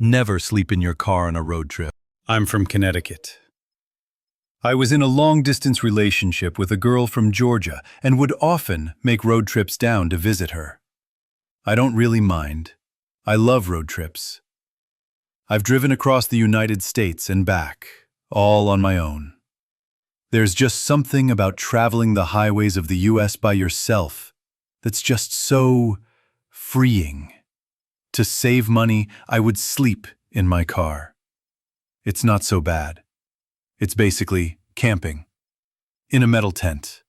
Never sleep in your car on a road trip. I'm from Connecticut. I was in a long-distance relationship with a girl from Georgia and would often make road trips down to visit her. I don't really mind. I love road trips. I've driven across the United States and back, all on my own. There's just something about traveling the highways of the US by yourself that's just so freeing. To save money, I would sleep in my car. It's not so bad. It's basically camping. In a metal tent.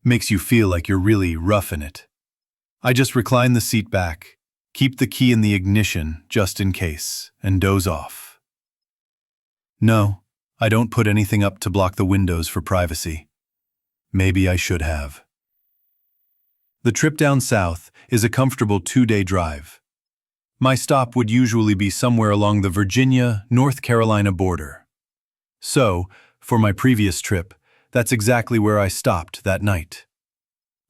Makes you feel like you're really roughing it. I just recline the seat back, keep the key in the ignition just in case, and doze off. No, I don't put anything up to block the windows for privacy. Maybe I should have. The trip down south is a comfortable 2-day drive. My stop would usually be somewhere along the Virginia-North Carolina border. So, for my previous trip, that's exactly where I stopped that night.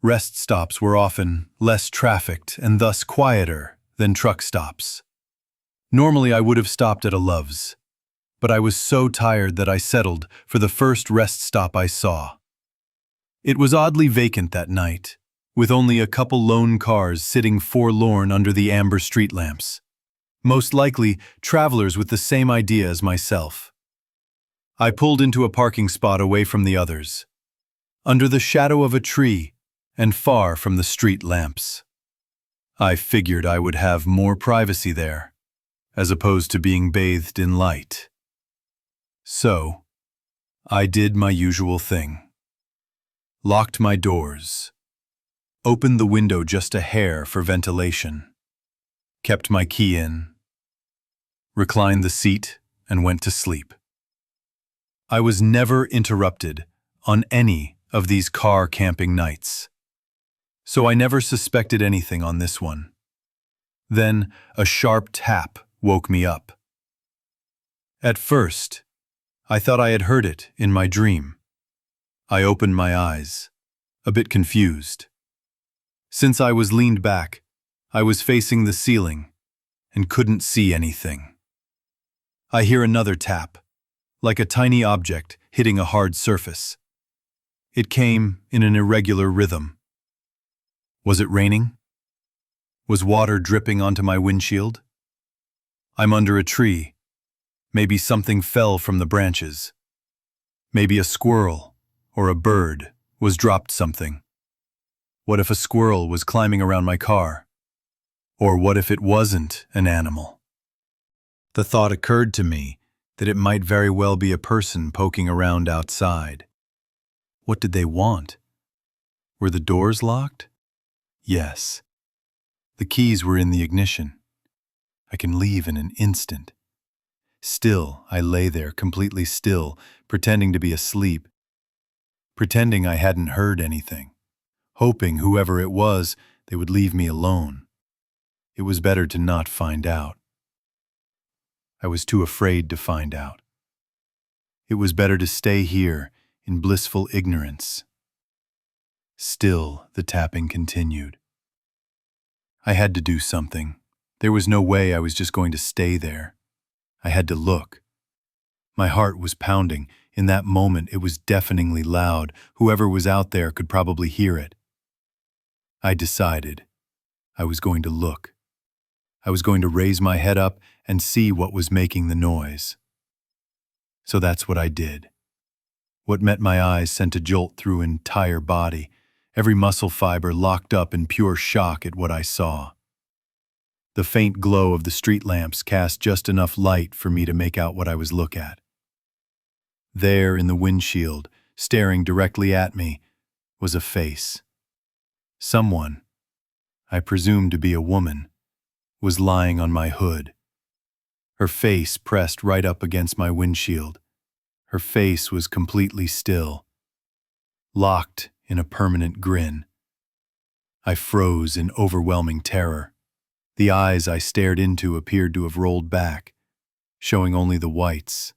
Rest stops were often less trafficked and thus quieter than truck stops. Normally I would have stopped at a Love's, but I was so tired that I settled for the first rest stop I saw. It was oddly vacant that night, with only a couple lone cars sitting forlorn under the amber street lamps. Most likely, travelers with the same idea as myself. I pulled into a parking spot away from the others, under the shadow of a tree and far from the street lamps. I figured I would have more privacy there, as opposed to being bathed in light. So, I did my usual thing. Locked my doors. Opened the window just a hair for ventilation. Kept my key in. Reclined the seat and went to sleep. I was never interrupted on any of these car camping nights. So I never suspected anything on this one. Then a sharp tap woke me up. At first, I thought I had heard it in my dream. I opened my eyes, a bit confused. Since I was leaned back, I was facing the ceiling and couldn't see anything. I hear another tap, like a tiny object hitting a hard surface. It came in an irregular rhythm. Was it raining? Was water dripping onto my windshield? I'm under a tree. Maybe something fell from the branches. Maybe a squirrel or a bird was dropped something. What if a squirrel was climbing around my car? Or what if it wasn't an animal? The thought occurred to me that it might very well be a person poking around outside. What did they want? Were the doors locked? Yes. The keys were in the ignition. I can leave in an instant. Still, I lay there completely still, pretending to be asleep. Pretending I hadn't heard anything. Hoping whoever it was, they would leave me alone. It was better to not find out. I was too afraid to find out. It was better to stay here in blissful ignorance. Still, the tapping continued. I had to do something. There was no way I was just going to stay there. I had to look. My heart was pounding. In that moment, it was deafeningly loud. Whoever was out there could probably hear it. I decided I was going to look. I was going to raise my head up and see what was making the noise. So that's what I did. What met my eyes sent a jolt through an entire body, every muscle fiber locked up in pure shock at what I saw. The faint glow of the street lamps cast just enough light for me to make out what I was looking at. There in the windshield, staring directly at me, was a face. Someone, I presumed to be a woman, was lying on my hood. Her face pressed right up against my windshield. Her face was completely still, locked in a permanent grin. I froze in overwhelming terror. The eyes I stared into appeared to have rolled back, showing only the whites.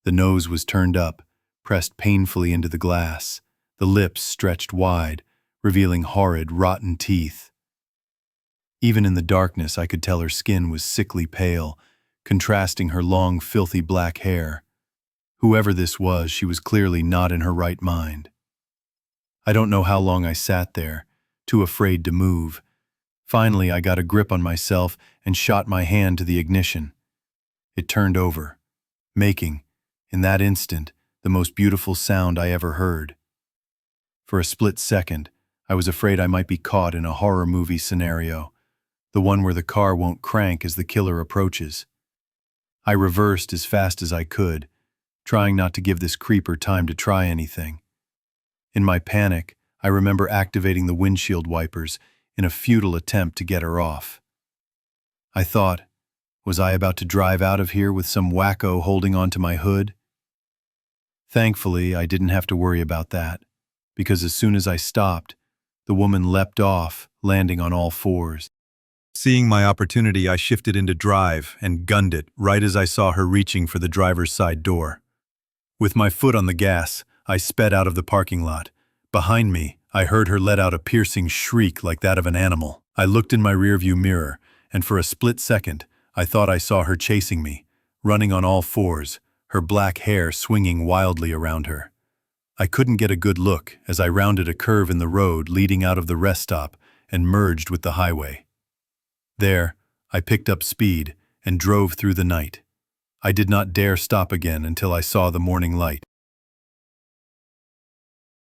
The nose was turned up, pressed painfully into the glass, the lips stretched wide, revealing horrid, rotten teeth. Even in the darkness, I could tell her skin was sickly pale, contrasting her long, filthy black hair. Whoever this was, she was clearly not in her right mind. I don't know how long I sat there, too afraid to move. Finally, I got a grip on myself and shot my hand to the ignition. It turned over, making, in that instant, the most beautiful sound I ever heard. For a split second, I was afraid I might be caught in a horror movie scenario, the one where the car won't crank as the killer approaches. I reversed as fast as I could, trying not to give this creeper time to try anything. In my panic, I remember activating the windshield wipers in a futile attempt to get her off. I thought, was I about to drive out of here with some wacko holding onto my hood? Thankfully, I didn't have to worry about that, because as soon as I stopped, the woman leapt off, landing on all fours. Seeing my opportunity, I shifted into drive and gunned it right as I saw her reaching for the driver's side door. With my foot on the gas, I sped out of the parking lot. Behind me, I heard her let out a piercing shriek like that of an animal. I looked in my rearview mirror, and for a split second, I thought I saw her chasing me, running on all fours, her black hair swinging wildly around her. I couldn't get a good look as I rounded a curve in the road leading out of the rest stop and merged with the highway. There, I picked up speed and drove through the night. I did not dare stop again until I saw the morning light.